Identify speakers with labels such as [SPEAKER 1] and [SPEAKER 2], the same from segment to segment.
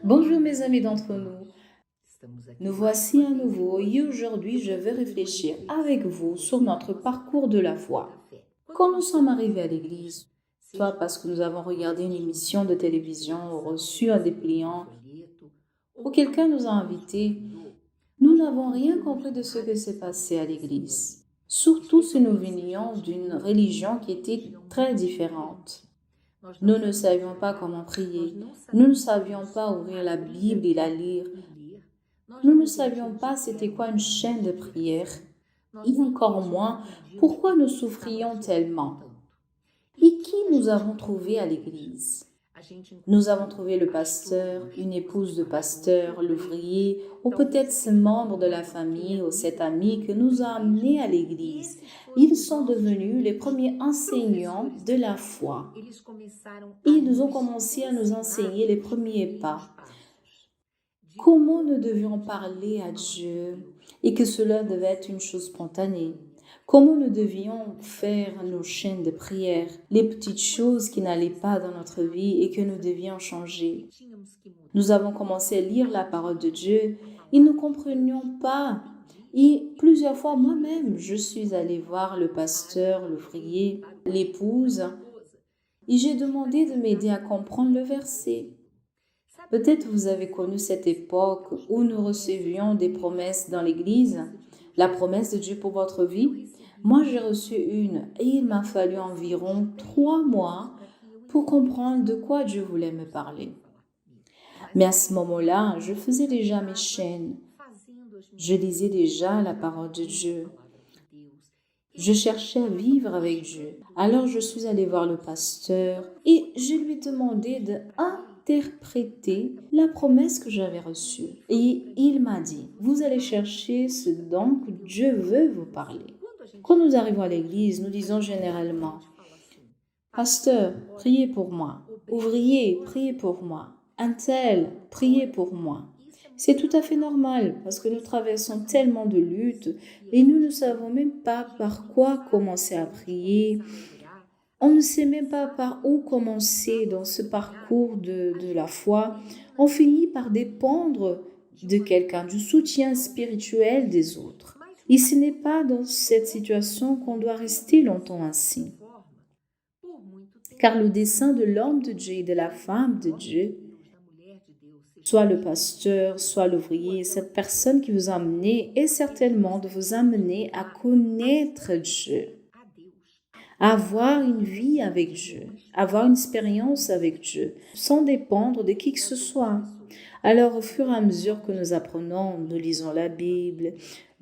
[SPEAKER 1] Bonjour mes amis d'entre nous, nous voici à nouveau et aujourd'hui je vais réfléchir avec vous sur notre parcours de la foi. Quand nous sommes arrivés à l'église, soit parce que nous avons regardé une émission de télévision ou reçu un dépliant ou quelqu'un nous a invités, nous n'avons rien compris de ce que s'est passé à l'église. Surtout si nous venions d'une religion qui était très différente. Nous ne savions pas comment prier, nous ne savions pas ouvrir la Bible et la lire. Nous ne savions pas c'était quoi une chaîne de prière, et encore moins pourquoi nous souffrions tellement. Et qui nous avons trouvé à l'église? Nous avons trouvé le pasteur, une épouse de pasteur, l'ouvrier, ou peut-être ce membre de la famille ou cet ami que nous a amenés à l'église. Ils sont devenus les premiers enseignants de la foi. Ils ont commencé à nous enseigner les premiers pas. Comment nous devions parler à Dieu et que cela devait être une chose spontanée. Comment nous devions faire nos chaînes de prière, les petites choses qui n'allaient pas dans notre vie et que nous devions changer. Nous avons commencé à lire la parole de Dieu et nous ne comprenions pas. Et plusieurs fois moi-même, je suis allée voir le pasteur, l'ouvrier, l'épouse et j'ai demandé de m'aider à comprendre le verset. Peut-être vous avez connu cette époque où nous recevions des promesses dans l'Église, la promesse de Dieu pour votre vie. Moi, j'ai reçu une et il m'a fallu environ 3 mois pour comprendre de quoi Dieu voulait me parler. Mais à ce moment-là, je faisais déjà mes chaînes. Je lisais déjà la parole de Dieu. Je cherchais à vivre avec Dieu. Alors je suis allée voir le pasteur et je lui ai demandé d'interpréter la promesse que j'avais reçue. Et il m'a dit, vous allez chercher ce dont Dieu veut vous parler. Quand nous arrivons à l'église, nous disons généralement, pasteur, priez pour moi. Ouvrier, priez pour moi. Un tel, priez pour moi. C'est tout à fait normal parce que nous traversons tellement de luttes et nous ne savons même pas par quoi commencer à prier. On ne sait même pas par où commencer dans ce parcours de la foi. On finit par dépendre de quelqu'un, du soutien spirituel des autres. Et ce n'est pas dans cette situation qu'on doit rester longtemps ainsi. Car le dessein de l'homme de Dieu et de la femme de Dieu, soit le pasteur, soit l'ouvrier, cette personne qui vous a amené est certainement de vous amener à connaître Dieu, à avoir une vie avec Dieu, avoir une expérience avec Dieu, sans dépendre de qui que ce soit. Alors, au fur et à mesure que nous apprenons, nous lisons la Bible,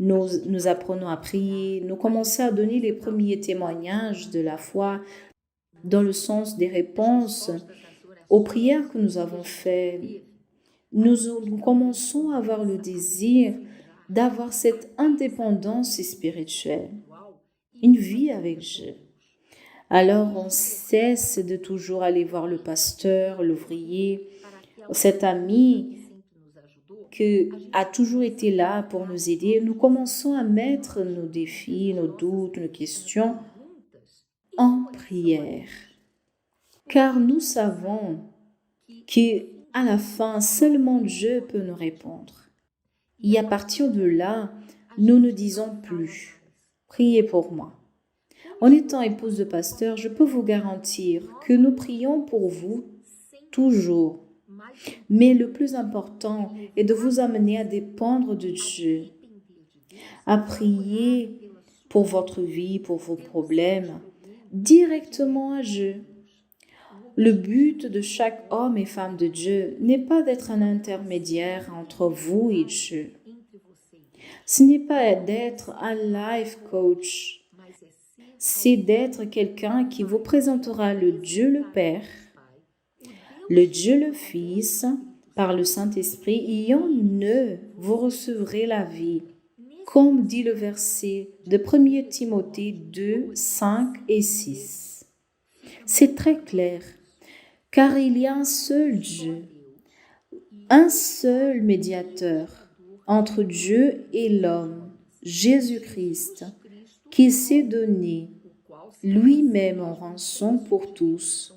[SPEAKER 1] nous apprenons à prier, nous commençons à donner les premiers témoignages de la foi dans le sens des réponses aux prières que nous avons faites. Nous commençons à avoir le désir d'avoir cette indépendance spirituelle, une vie avec Dieu. Alors on cesse de toujours aller voir le pasteur, l'ouvrier, cet ami qui a toujours été là pour nous aider. Nous commençons à mettre nos défis, nos doutes, nos questions en prière. Car nous savons qu'à la fin, seulement Dieu peut nous répondre. Et à partir de là, nous ne disons plus « Priez pour moi ». En étant épouse de pasteur, je peux vous garantir que nous prions pour vous toujours. Mais le plus important est de vous amener à dépendre de Dieu, à prier pour votre vie, pour vos problèmes, directement à Dieu. Le but de chaque homme et femme de Dieu n'est pas d'être un intermédiaire entre vous et Dieu. Ce n'est pas d'être un life coach. C'est d'être quelqu'un qui vous présentera le Dieu le Père, le Dieu le Fils, par le Saint-Esprit, et en eux, vous recevrez la vie. Comme dit le verset de 1 Timothée 2, 5 et 6. C'est très clair. Car il y a un seul Dieu, un seul médiateur entre Dieu et l'homme, Jésus-Christ, qui s'est donné lui-même en rançon pour tous.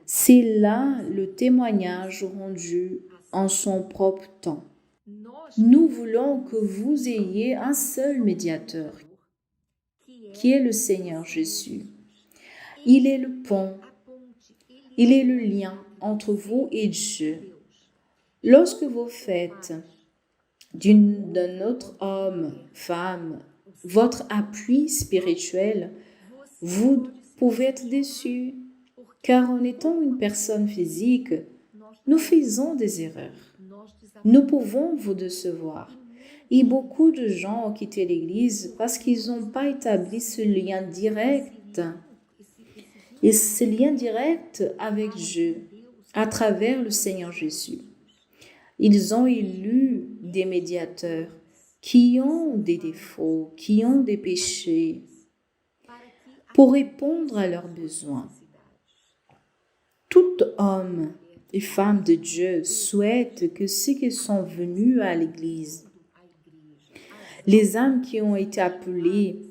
[SPEAKER 1] C'est là le témoignage rendu en son propre temps. Nous voulons que vous ayez un seul médiateur, qui est le Seigneur Jésus. Il est le pont, il est le lien entre vous et Dieu. Lorsque vous faites d'un autre homme, femme, votre appui spirituel, vous pouvez être déçu, car en étant une personne physique, nous faisons des erreurs. Nous pouvons vous décevoir. Et beaucoup de gens ont quitté l'Église parce qu'ils n'ont pas établi ce lien direct. Et ce lien direct avec Dieu, à travers le Seigneur Jésus. Ils ont élu des médiateurs qui ont des défauts, qui ont des péchés, pour répondre à leurs besoins. Tout homme et femme de Dieu souhaite que ceux qui sont venus à l'Église, les âmes qui ont été appelées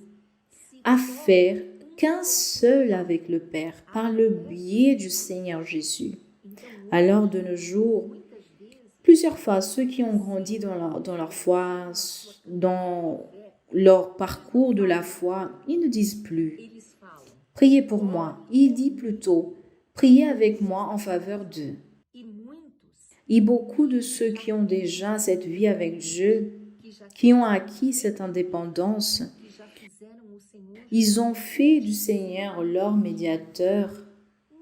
[SPEAKER 1] à faire qu'un seul avec le Père par le biais du Seigneur Jésus. Alors de nos jours, plusieurs fois, ceux qui ont grandi dans leur foi, dans leur parcours de la foi, ils ne disent plus « Priez pour moi ». Ils disent plutôt « Priez avec moi en faveur d'eux ». Et beaucoup de ceux qui ont déjà cette vie avec Dieu, qui ont acquis cette indépendance, ils ont fait du Seigneur leur médiateur,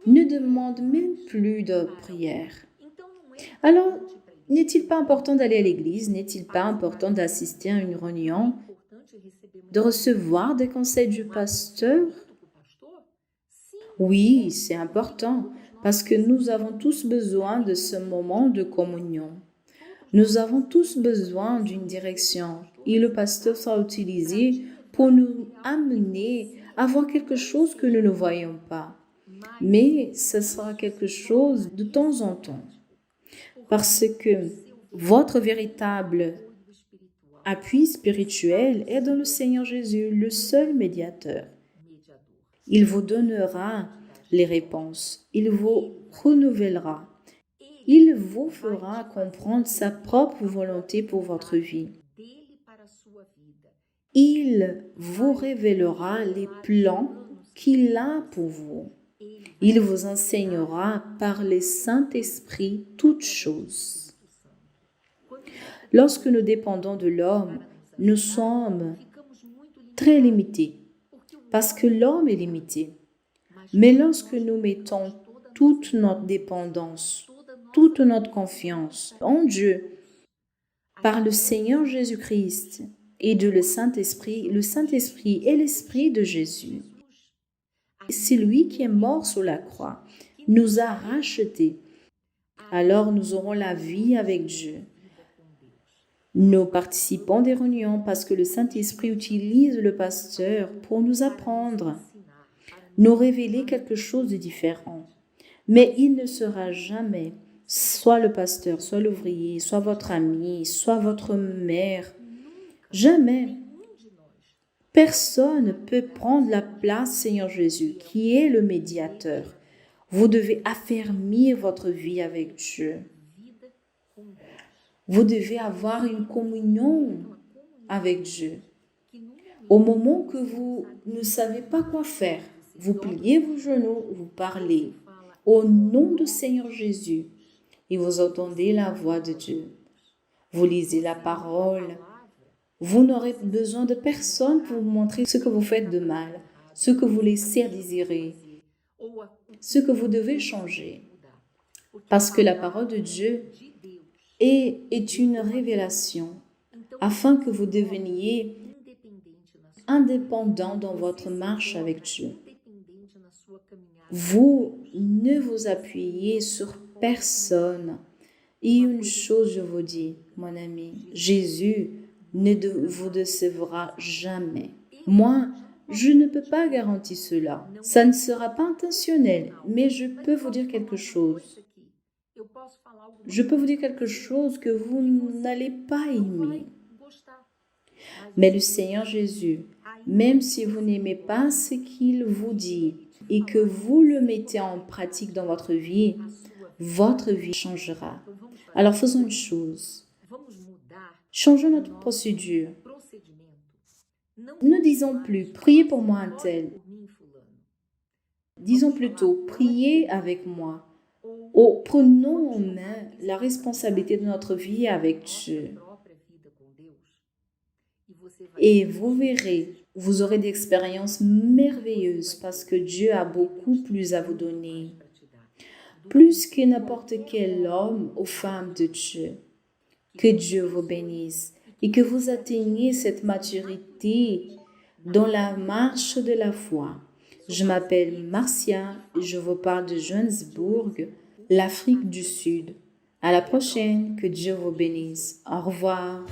[SPEAKER 1] ne demandent même plus de prière. Alors, n'est-il pas important d'aller à l'église? N'est-il pas important d'assister à une réunion? De recevoir des conseils du pasteur? Oui, c'est important parce que nous avons tous besoin de ce moment de communion. Nous avons tous besoin d'une direction et le pasteur sera utilisé pour nous amener à voir quelque chose que nous ne voyons pas. Mais ce sera quelque chose de temps en temps. Parce que votre véritable appui spirituel est dans le Seigneur Jésus, le seul médiateur. Il vous donnera les réponses, il vous renouvellera, il vous fera comprendre sa propre volonté pour votre vie. Il vous révélera les plans qu'il a pour vous. Il vous enseignera par le Saint-Esprit toutes choses. Lorsque nous dépendons de l'homme, nous sommes très limités, parce que l'homme est limité. Mais lorsque nous mettons toute notre dépendance, toute notre confiance en Dieu, par le Seigneur Jésus-Christ et de le Saint-Esprit est l'Esprit de Jésus. C'est lui qui est mort sur la croix, nous a rachetés. Alors nous aurons la vie avec Dieu. Nous participons des réunions parce que le Saint-Esprit utilise le pasteur pour nous apprendre, nous révéler quelque chose de différent. Mais il ne sera jamais soit le pasteur, soit l'ouvrier, soit votre ami, soit votre mère. Jamais. Personne ne peut prendre la place Seigneur Jésus, qui est le médiateur. Vous devez affermir votre vie avec Dieu. Vous devez avoir une communion avec Dieu. Au moment que vous ne savez pas quoi faire, vous pliez vos genoux, vous parlez au nom du Seigneur Jésus et vous entendez la voix de Dieu. Vous lisez la parole. Vous n'aurez besoin de personne pour vous montrer ce que vous faites de mal, ce que vous laissez désirer, ce que vous devez changer. Parce que la parole de Dieu est une révélation afin que vous deveniez indépendant dans votre marche avec Dieu. Vous ne vous appuyez sur personne. Et une chose, je vous dis, mon ami, Jésus ne vous décevra jamais. Moi, je ne peux pas garantir cela. Ça ne sera pas intentionnel, mais je peux vous dire quelque chose. Je peux vous dire quelque chose que vous n'allez pas aimer. Mais le Seigneur Jésus, même si vous n'aimez pas ce qu'il vous dit et que vous le mettez en pratique dans votre vie, votre vie changera. Alors faisons une chose. Changeons notre procédure. Ne disons plus, priez pour moi un tel. Disons plutôt, priez avec moi. Ou prenons en main la responsabilité de notre vie avec Dieu. Et vous verrez, vous aurez des expériences merveilleuses parce que Dieu a beaucoup plus à vous donner. Plus que n'importe quel homme ou femme de Dieu. Que Dieu vous bénisse et que vous atteigniez cette maturité dans la marche de la foi. Je m'appelle Marcia et je vous parle de Johannesburg, l'Afrique du Sud. À la prochaine, que Dieu vous bénisse. Au revoir.